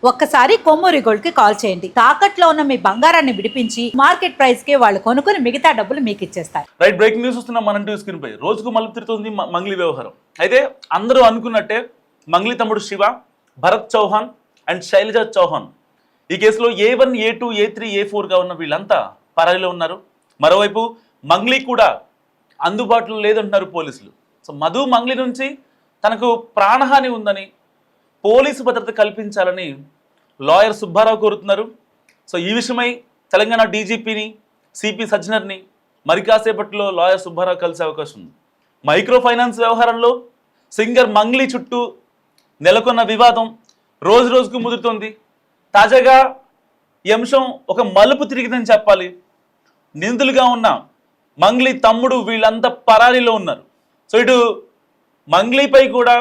ఒక్కసారి కొమ్మూరి గోల్డ్ కి కాల్ చేయండి. తాకట్లో ఉన్న మీ బంగారాన్ని విడిపించి మార్కెట్ ప్రైస్ కి వాళ్ళు కొనుక్కుని మిగతా డబ్బులు మీకు ఇచ్చేస్తారు. రైట్, బ్రేకింగ్ న్యూస్ వస్తున్న మన టీవీ స్క్రీన్ పై రోజుకు మలుపు తిరుగుతుంది మంగ్లీ వ్యవహారం. అయితే అందరూ అనుకున్నట్టే మంగ్లీ తమ్ముడు శివ, భరత్ చౌహాన్ అండ్ శైలజ చౌహాన్ ఈ కేసులో A1, A2, A3, A4గా ఉన్న వీళ్ళంతా పరారీలో ఉన్నారు. మరోవైపు మంగ్లీ కూడా అందుబాటులో లేదంటున్నారు పోలీసులు. సో మధు మంగ్లీ నుంచి తనకు ప్రాణహాని ఉందని, పోలీసు భద్రత కల్పించాలని లాయర్ సుబ్బారావు కోరుతున్నారు. సో ఈ విషయమై తెలంగాణ డీజీపీని, సిపి సజ్జనర్ని మరి కాసేపట్లో లాయర్ సుబ్బారావు కలిసే అవకాశం ఉంది. మైక్రో ఫైనాన్స్ వ్యవహారంలో సింగర్ మంగ్లీ చుట్టూ నెలకొన్న వివాదం రోజు రోజుకు ముదురుతోంది. తాజాగా ఈ అంశం ఒక మలుపు తిరిగిందని చెప్పాలి. నిందితులుగా ఉన్న మంగ్లీ తమ్ముడు వీళ్ళంతా పరారీలో ఉన్నారు. సో ఇటు మంగ్లీపై కూడా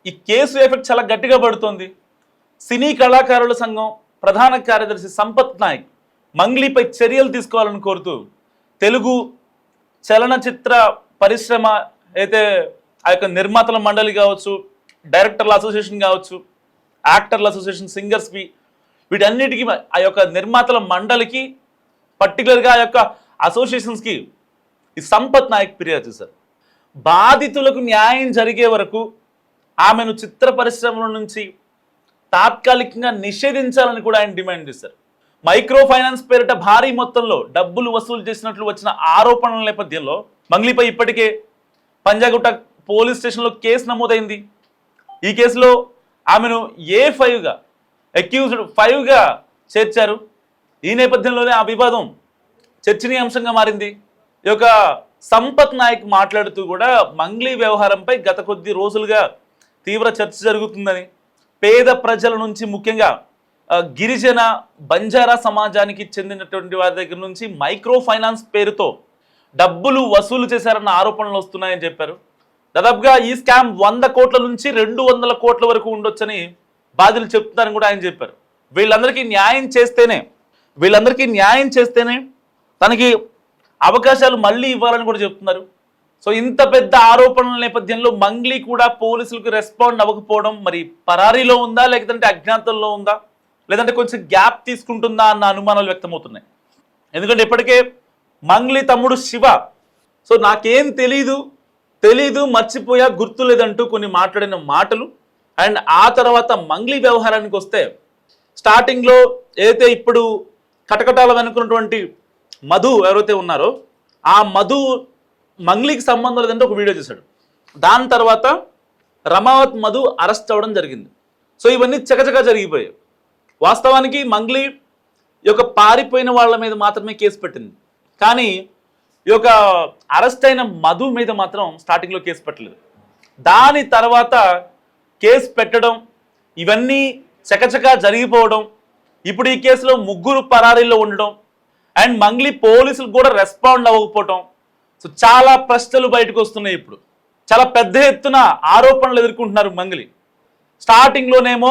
ఈ కేసు ఎఫెక్ట్ చాలా గట్టిగా పడుతోంది. సినీ కళాకారుల సంఘం ప్రధాన కార్యదర్శి సంపత్ నాయక్ మంగ్లీపై చర్యలు తీసుకోవాలని కోరుతూ తెలుగు చలనచిత్ర పరిశ్రమ అయితే ఆ యొక్క నిర్మాతల మండలి కావచ్చు, డైరెక్టర్ల అసోసియేషన్ కావచ్చు, యాక్టర్ల అసోసియేషన్, సింగర్స్కి, వీటన్నిటికీ ఆ యొక్క నిర్మాతల మండలికి, పర్టికులర్గా ఆ యొక్క అసోసియేషన్స్కి ఈ సంపత్ నాయక్ ఫిర్యాదు చేశారు. బాధితులకు న్యాయం జరిగే వరకు ఆమెను చిత్ర పరిశ్రమల నుంచి తాత్కాలికంగా నిషేధించాలని కూడా ఆయన డిమాండ్ చేశారు. మైక్రో ఫైనాన్స్ పేరిట భారీ మొత్తంలో డబ్బులు వసూలు చేసినట్లు వచ్చిన ఆరోపణల నేపథ్యంలో మంగ్లీపై ఇప్పటికే పంజాగుట్ట పోలీస్ స్టేషన్లో కేసు నమోదైంది. ఈ కేసులో ఆమెను A5గా, అక్యూజ్డ్ 5గా చేర్చారు. ఈ నేపథ్యంలోనే ఆ వివాదం చర్చనీయాంశంగా మారింది. ఈ యొక్క సంపత్ నాయక్ మాట్లాడుతూ కూడా మంగ్లీ వ్యవహారంపై గత కొద్ది రోజులుగా తీవ్ర చర్చ జరుగుతుందని, పేద ప్రజల నుంచి ముఖ్యంగా గిరిజన బంజారా సమాజానికి చెందినటువంటి వారి దగ్గర నుంచి మైక్రో ఫైనాన్స్ పేరుతో డబ్బులు వసూలు చేశారన్న ఆరోపణలు వస్తున్నాయని చెప్పారు. దాదాపుగా ఈ స్కామ్ 100 కోట్ల నుంచి 200 కోట్ల వరకు ఉండొచ్చని బాధితులు చెప్తున్నారని కూడా ఆయన చెప్పారు. వీళ్ళందరికీ న్యాయం చేస్తేనే తనకి అవకాశాలు మళ్ళీ ఇవ్వాలని కూడా చెప్తున్నారు. సో ఇంత పెద్ద ఆరోపణల నేపథ్యంలో మంగ్లీ కూడా పోలీసులకు రెస్పాండ్ అవ్వకపోవడం, మరి పరారీలో ఉందా, లేదంటే అజ్ఞాతంలో ఉందా, లేదంటే కొంచెం గ్యాప్ తీసుకుంటుందా అన్న అనుమానాలు వ్యక్తమవుతున్నాయి. ఎందుకంటే ఇప్పటికే మంగ్లీ తమ్ముడు శివ సో నాకేం తెలీదు మర్చిపోయా, గుర్తు లేదంటూ కొన్ని మాట్లాడిన మాటలు, అండ్ ఆ తర్వాత మంగ్లీ వ్యవహారానికి వస్తే స్టార్టింగ్లో ఏదైతే ఇప్పుడు కటకటాల వెనుకున్నటువంటి మధు ఎవరైతే ఉన్నారో ఆ మధు మంగ్లీకి సంబంధం లేదంటే ఒక వీడియో చేశాడు. దాని తర్వాత రమావత్ మధు అరెస్ట్ అవ్వడం జరిగింది. సో ఇవన్నీ చకచకా జరిగిపోయాయి. వాస్తవానికి మంగ్లీ ఈ యొక్క పారిపోయిన వాళ్ళ మీద మాత్రమే కేసు పెట్టింది, కానీ ఈ యొక్క అరెస్ట్ అయిన మధు మీద మాత్రం స్టార్టింగ్లో కేసు పెట్టలేదు. దాని తర్వాత కేసు పెట్టడం, ఇవన్నీ చకచకా జరిగిపోవడం, ఇప్పుడు ఈ కేసులో 3 పరారీలో ఉండడం, అండ్ మంగ్లీ పోలీసులు కూడా రెస్పాండ్ అవ్వకపోవటం, సో చాలా ప్రశ్నలు బయటకు వస్తున్నాయి. ఇప్పుడు చాలా పెద్ద ఎత్తున ఆరోపణలు ఎదుర్కొంటున్నారు మంగ్లీ. స్టార్టింగ్లోనేమో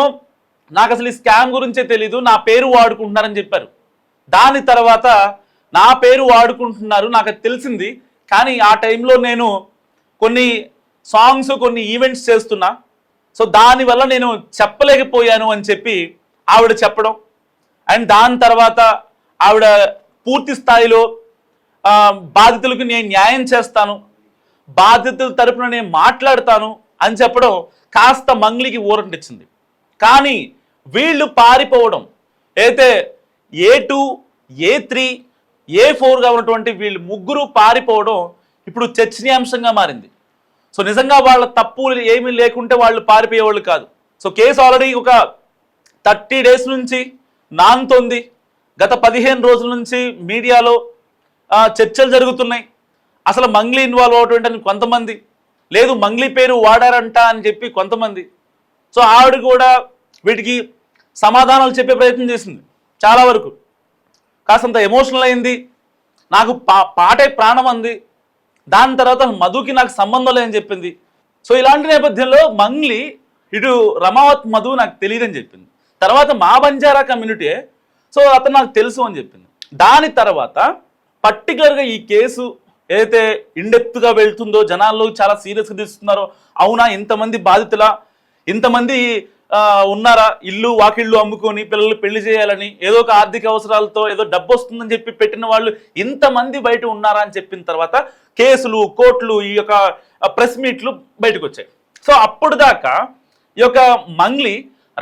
నాకు అసలు ఈ స్కామ్ గురించే తెలీదు, నా పేరు వాడుకుంటున్నారని చెప్పారు. దాని తర్వాత నా పేరు వాడుకుంటున్నారు నాకు తెలిసింది, కానీ ఆ టైంలో నేను కొన్ని సాంగ్స్, కొన్ని ఈవెంట్స్ చేస్తున్నా, సో దానివల్ల నేను చెప్పలేకపోయాను అని చెప్పి ఆవిడ చెప్పడం, అండ్ దాని తర్వాత ఆవిడ పూర్తి స్థాయిలో బాధితులకు నేను న్యాయం చేస్తాను, బాధితుల తరపున నేను మాట్లాడతాను అని చెప్పడం కాస్త మంగ్లీకి ఊరటిచ్చింది. కానీ వీళ్ళు పారిపోవడం, అయితే A2, A3, A4గా ఉన్నటువంటి వీళ్ళు 3 పారిపోవడం ఇప్పుడు చర్చనీయాంశంగా మారింది. సో నిజంగా వాళ్ళ తప్పులు ఏమీ లేకుంటే వాళ్ళు పారిపోయేవాళ్ళు కాదు. సో కేసు ఆల్రెడీ ఒక 30 డేస్ నుంచి నానుతోంది. గత 15 రోజుల నుంచి మీడియాలో చర్చలు జరుగుతున్నాయి. అసలు మంగ్లీ ఇన్వాల్వ్ అవ్వటం కొంతమంది, లేదు మంగ్లీ పేరు వాడారంట అని చెప్పి కొంతమంది. సో ఆవిడ కూడా వీటికి సమాధానాలు చెప్పే ప్రయత్నం చేసింది. చాలా వరకు కాసంత ఎమోషనల్ అయింది, నాకు పాటే ప్రాణం అంది. దాని తర్వాత మధుకి నాకు సంబంధం లేదని చెప్పింది. సో ఇలాంటి నేపథ్యంలో మంగ్లీ ఇటు రమావత్ మధు నాకు తెలియదని చెప్పింది. తర్వాత మా బంజారా కమ్యూనిటీ, సో అతను నాకు తెలుసు అని చెప్పింది. దాని తర్వాత పర్టికులర్గా ఈ కేసు ఏదైతే ఇండెప్త్గా వెళ్తుందో, జనాల్లో చాలా సీరియస్గా తీస్తున్నారో, అవునా ఇంతమంది బాధితుల, ఇంతమంది ఉన్నారా ఇల్లు వాకిళ్ళు అమ్ముకొని పిల్లలు పెళ్లి చేయాలని ఏదో ఒక ఆర్థిక అవసరాలతో ఏదో డబ్బు వస్తుందని చెప్పి పెట్టిన వాళ్ళు ఇంతమంది బయట ఉన్నారా అని చెప్పిన తర్వాత కేసులు కోర్టులు ఈ యొక్క ప్రెస్ మీట్లు బయటకు వచ్చాయి. సో అప్పుడు దాకా ఈ యొక్క మంగ్లీ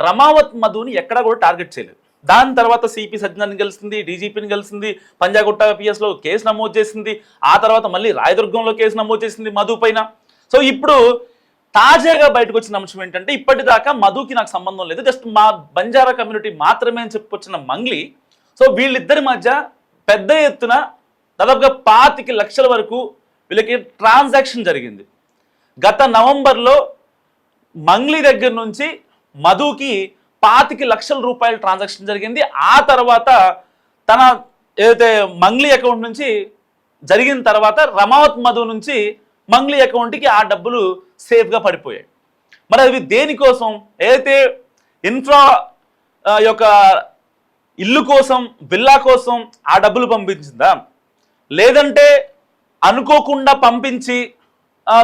రమావత్ మధుని ఎక్కడా కూడా టార్గెట్ చేయలేదు. దాని తర్వాత సిపి సజ్జనాన్ని కలిసింది, డీజీపీని కలిసింది, పంజాగుట్ట పిఎస్లో కేసు నమోదు చేసింది, ఆ తర్వాత మళ్ళీ రాయదుర్గంలో కేసు నమోదు చేసింది మధు పైన. సో ఇప్పుడు తాజాగా బయటకు వచ్చిన అంశం ఏంటంటే ఇప్పటిదాకా మధుకి నాకు సంబంధం లేదు, జస్ట్ మా బంజారా కమ్యూనిటీ మాత్రమే అని చెప్పుకొచ్చిన మంగ్లీ. సో వీళ్ళిద్దరి మధ్య పెద్ద ఎత్తున దాదాపుగా 25 లక్షల వరకు వీళ్ళకి ట్రాన్సాక్షన్ జరిగింది. గత నవంబర్లో మంగ్లీ దగ్గర నుంచి మధుకి 25 లక్షల రూపాయల ట్రాన్సాక్షన్ జరిగింది. ఆ తర్వాత తన ఏదైతే మంగ్లీ అకౌంట్ నుంచి జరిగిన తర్వాత రమావత్ మధు నుంచి మంగ్లీ అకౌంట్కి ఆ డబ్బులు సేఫ్గా పడిపోయాయి. మరి అవి దేనికోసం? ఏదైతే ఇన్ఫ్రా యొక్క ఇల్లు కోసం, విల్లా కోసం ఆ డబ్బులు పంపించిందా, లేదంటే అనుకోకుండా పంపించి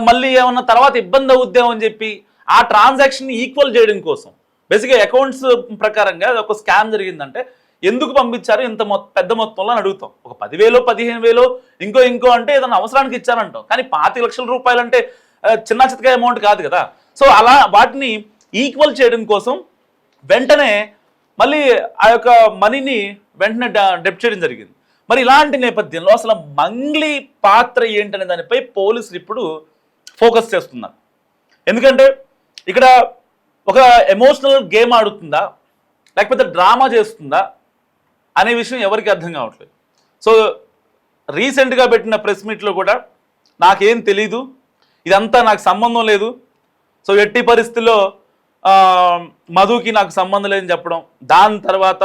మళ్ళీ ఏమన్నా తర్వాత ఇబ్బంది అవుద్దాం అని చెప్పి ఆ ట్రాన్సాక్షన్ ఈక్వల్ చేయడం కోసం, బేసిక్గా అకౌంట్స్ ప్రకారంగా ఒక స్కామ్ జరిగిందంటే ఎందుకు పంపించారు ఇంత పెద్ద మొత్తంలో అని అడుగుతాం. ఒక 10,000 15,000 ఇంకో అంటే ఏదైనా అవసరానికి ఇచ్చారంటాం. కానీ 25 లక్షల రూపాయలు అంటే చిన్న చితక అమౌంట్ కాదు కదా. సో అలా వాటిని ఈక్వల్ చేయడం కోసం వెంటనే మళ్ళీ ఆ యొక్క మనీని వెంటనే డెబిట్ చేయడం జరిగింది. మరి ఇలాంటి నేపథ్యంలో అసలు మంగ్లీ పాత్ర ఏంటనే దానిపై పోలీసులు ఇప్పుడు ఫోకస్ చేస్తున్నారు. ఎందుకంటే ఇక్కడ ఒక ఎమోషనల్ గేమ్ ఆడుతుందా లేకపోతే డ్రామా చేస్తుందా అనే విషయం ఎవరికి అర్థం కావట్లేదు. సో రీసెంట్గా పెట్టిన ప్రెస్ మీట్లో కూడా నాకేం తెలీదు, ఇదంతా నాకు సంబంధం లేదు, సో ఎట్టి పరిస్థితుల్లో మధుకి నాకు సంబంధం లేదని చెప్పడం, దాని తర్వాత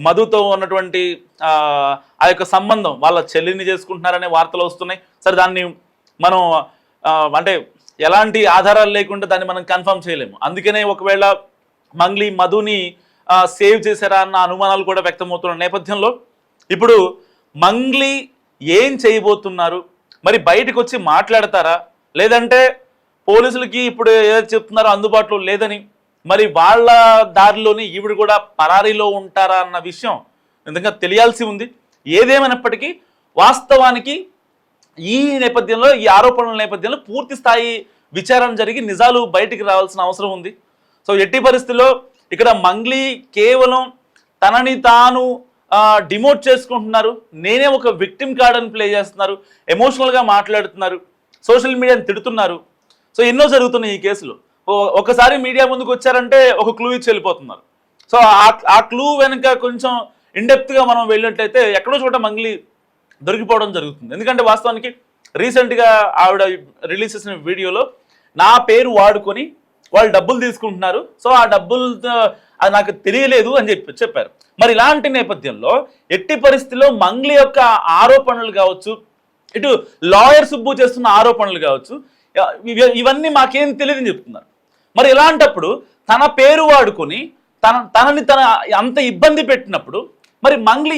మధుతో ఉన్నటువంటి ఆ యొక్క సంబంధం వాళ్ళ చెల్లిని చేసుకుంటున్నారనే వార్తలు వస్తున్నాయి. సరే దాన్ని మనం అంటే ఎలాంటి ఆధారాలు లేకుండా దాన్ని మనం కన్ఫర్మ్ చేయలేము. అందుకనే ఒకవేళ మంగ్లీ మధుని సేవ్ చేశారా అన్న అనుమానాలు కూడా వ్యక్తమవుతున్న నేపథ్యంలో ఇప్పుడు మంగ్లీ ఏం చేయబోతున్నారు, మరి బయటకు వచ్చి మాట్లాడతారా, లేదంటే పోలీసులకి ఇప్పుడు ఏదైతే చెప్తున్నారో అందుబాటులో లేదని మరి వాళ్ళ దారిలోని ఈవిడ కూడా పరారీలో ఉంటారా అన్న విషయం నిజంగా తెలియాల్సి ఉంది. ఏదేమైనప్పటికీ వాస్తవానికి ఈ నేపథ్యంలో ఈ ఆరోపణల నేపథ్యంలో పూర్తి స్థాయి విచారణ జరిగి నిజాలు బయటికి రావాల్సిన అవసరం ఉంది. సో ఎట్టి పరిస్థితుల్లో ఇక్కడ మంగ్లీ కేవలం తనని తాను డిమోట్ చేసుకుంటున్నారు, నేనే ఒక విక్టిమ్ కార్డ్ అని ప్లే చేస్తున్నారు, ఎమోషనల్గా మాట్లాడుతున్నారు, సోషల్ మీడియాని తిడుతున్నారు. సో ఎన్నో జరుగుతున్నాయి ఈ కేసులో. ఒకసారి మీడియా ముందుకు వచ్చారంటే ఒక క్లూ ఇచ్చి వెళ్ళిపోతున్నారు. సో ఆ క్లూ వెనుక కొంచెం ఇన్డెప్త్గా మనం వెళ్ళినట్లయితే ఎక్కడో చోట మంగ్లీ దొరికిపోవడం జరుగుతుంది. ఎందుకంటే వాస్తవానికి రీసెంట్గా ఆవిడ రిలీజ్ చేసిన వీడియోలో నా పేరు వాడుకొని వాళ్ళు డబ్బులు తీసుకుంటున్నారు, సో ఆ డబ్బులు అది నాకు తెలియలేదు అని చెప్పారు. మరి ఇలాంటి నేపథ్యంలో ఎట్టి పరిస్థితిలో మంగ్లీ యొక్క ఆరోపణలు కావచ్చు, ఇటు లాయర్ సుబ్బు చేస్తున్న ఆరోపణలు కావచ్చు, ఇవన్నీ మాకేం తెలియదని చెప్తున్నారు. మరి ఇలాంటప్పుడు తన పేరు వాడుకొని తనని అంత ఇబ్బంది పెట్టినప్పుడు మరి మంగ్లీ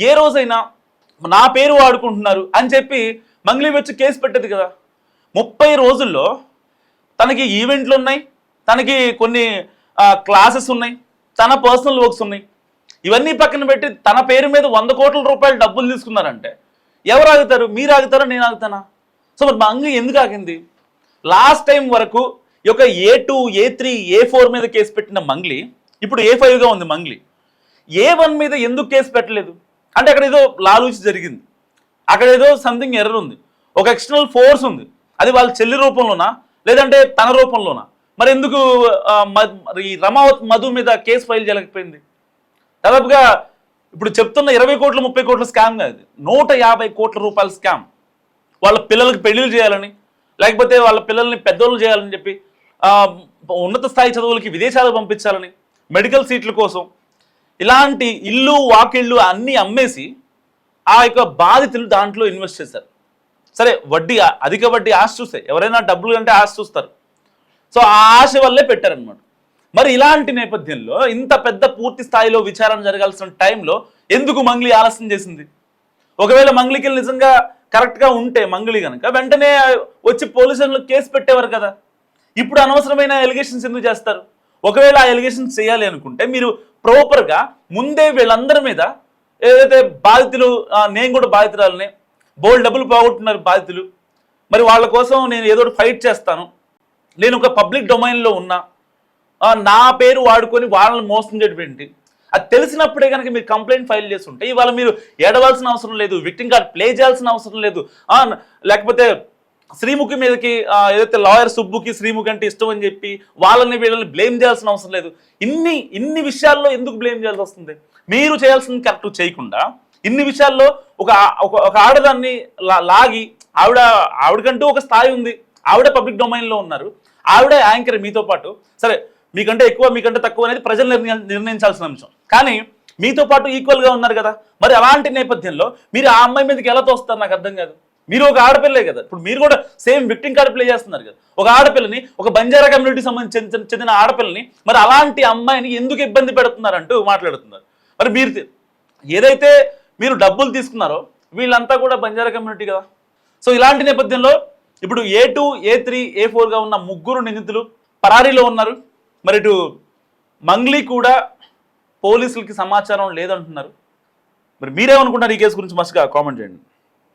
ఏ రోజైనా నా పేరు వాడుకుంటున్నారు అని చెప్పి మంగ్లీ వచ్చి కేసు పెట్టేది కదా. 30 రోజుల్లో తనకి ఈవెంట్లు ఉన్నాయి, తనకి కొన్ని క్లాసెస్ ఉన్నాయి, తన పర్సనల్ వర్క్స్ ఉన్నాయి, ఇవన్నీ పక్కన పెట్టి తన పేరు మీద 100 కోట్ల రూపాయలు డబ్బులు తీసుకున్నారంటే ఎవరు ఆగుతారు? మీరు ఆగుతారా, నేను ఆగుతానా? సో మరి మంగ్లీ ఎందుకు ఆగింది? లాస్ట్ టైం వరకు ఈ యొక్క A2, A3, A4 మీద కేసు పెట్టిన మంగ్లీ ఇప్పుడు A5గా ఉంది. మంగ్లీ A1 మీద ఎందుకు కేసు పెట్టలేదు అంటే అక్కడ ఏదో లాలూచి జరిగింది, అక్కడ ఏదో సంథింగ్ ఎర్రర్ ఉంది, ఒక ఎక్స్టర్నల్ ఫోర్స్ ఉంది, అది వాళ్ళ చెల్లి రూపంలోనా లేదంటే తన రూపంలోనా? మరి ఎందుకు ఈ రమావత్ మధు మీద కేసు ఫైల్ చేయలేకపోయింది? దాదాపుగా ఇప్పుడు చెప్తున్న 20 కోట్లు 30 కోట్ల స్కామ్ కాదు, 150 కోట్ల రూపాయల స్కామ్. వాళ్ళ పిల్లలకి పెళ్లిళ్ళు చేయాలని, లేకపోతే వాళ్ళ పిల్లల్ని పెద్దోళ్ళు చేయాలని చెప్పి, ఉన్నత స్థాయి చదువులకి విదేశాలకు పంపించాలని, మెడికల్ సీట్ల కోసం ఇలాంటి ఇల్లు వాకిళ్ళు అన్నీ అమ్మేసి ఆ యొక్క బాధితులు దాంట్లో ఇన్వెస్ట్ చేశారు. సరే వడ్డీ, అధిక వడ్డీ ఆశ చూస్తే ఎవరైనా డబ్బులు అంటే ఆశ చూస్తారు. సో ఆ ఆశ వల్లే పెట్టారనమాట. మరి ఇలాంటి నేపథ్యంలో ఇంత పెద్ద పూర్తి స్థాయిలో విచారణ జరగాల్సిన టైంలో ఎందుకు మంగ్లీ ఆలస్యం చేసింది? ఒకవేళ మంగ్లీకి నిజంగా కరెక్ట్గా ఉంటే మంగ్లీ కనుక వెంటనే వచ్చి పోలీసుల్లో కేసు పెట్టేవారు కదా. ఇప్పుడు అనవసరమైన ఎలిగేషన్స్ ఎందుకు చేస్తారు? ఒకవేళ ఆ ఎలిగేషన్స్ చేయాలి అనుకుంటే మీరు ప్రాపర్గా ముందే వీళ్ళందరి మీద ఏదైతే బాధితులు, నేను కూడా బాధితురాలని, బోల్డ్ డబ్బులు పోగొట్టున్నారు బాధితులు, మరి వాళ్ళ కోసం నేను ఏదో ఒకటి ఫైట్ చేస్తాను, నేను ఒక పబ్లిక్ డొమైన్లో ఉన్నా, నా పేరు వాడుకొని వాళ్ళని మోసం చేయడం ఏంటి, అది తెలిసినప్పుడే కనుక మీరు కంప్లైంట్ ఫైల్ చేస్తుంటే ఇవాళ మీరు ఏడవలసిన అవసరం లేదు, విక్టిమ్ కార్డ్ ప్లే చేయాల్సిన అవసరం లేదు, లేకపోతే శ్రీముఖి మీదకి ఏదైతే లాయర్ సుబ్బుకి శ్రీముఖి అంటే ఇష్టం అని చెప్పి వీళ్ళని బ్లేమ్ చేయాల్సిన అవసరం లేదు. ఇన్ని విషయాల్లో ఎందుకు బ్లేమ్ చేయాల్సి వస్తుంది? మీరు చేయాల్సింది కరెక్ట్ చేయకుండా ఇన్ని విషయాల్లో ఒక ఆడదాన్ని లాగి ఆవిడకంటూ ఒక స్థాయి ఉంది, ఆవిడ పబ్లిక్ డొమైన్లో ఉన్నారు, ఆవిడ యాంకర్ మీతో పాటు. సరే, మీకంటే ఎక్కువ మీకంటే తక్కువ అనేది ప్రజలు నిర్ణయించాల్సిన అంశం, కానీ మీతో పాటు ఈక్వల్గా ఉన్నారు కదా. మరి అలాంటి నేపథ్యంలో మీరు ఆ అమ్మాయి మీదకి ఎలా తోస్తారు నాకు అర్థం కాదు. మీరు ఒక ఆడపిల్లే కదా, ఇప్పుడు మీరు కూడా సేమ్ విక్టిమ్ కార్డ్ ప్లే చేస్తున్నారు కదా. ఒక ఆడపిల్లని, ఒక బంజారా కమ్యూనిటీ సంబంధించి చెందిన ఆడపిల్లని మరి అలాంటి అమ్మాయిని ఎందుకు ఇబ్బంది పెడుతున్నారంటూ మాట్లాడుతున్నారు. మరి మీరు ఏదైతే మీరు డబ్బులు తీసుకున్నారో వీళ్ళంతా కూడా బంజారా కమ్యూనిటీ కదా. సో ఇలాంటి నేపథ్యంలో ఇప్పుడు A2, A3, A4గా ఉన్న 3 నిందితులు పరారీలో ఉన్నారు. మరి ఇటు మంగ్లీ కూడా పోలీసులకి సమాచారం లేదంటున్నారు. మరి మీరేమనుకుంటున్నారు ఈ కేసు గురించి? మస్తుగా కామెంట్ చేయండి.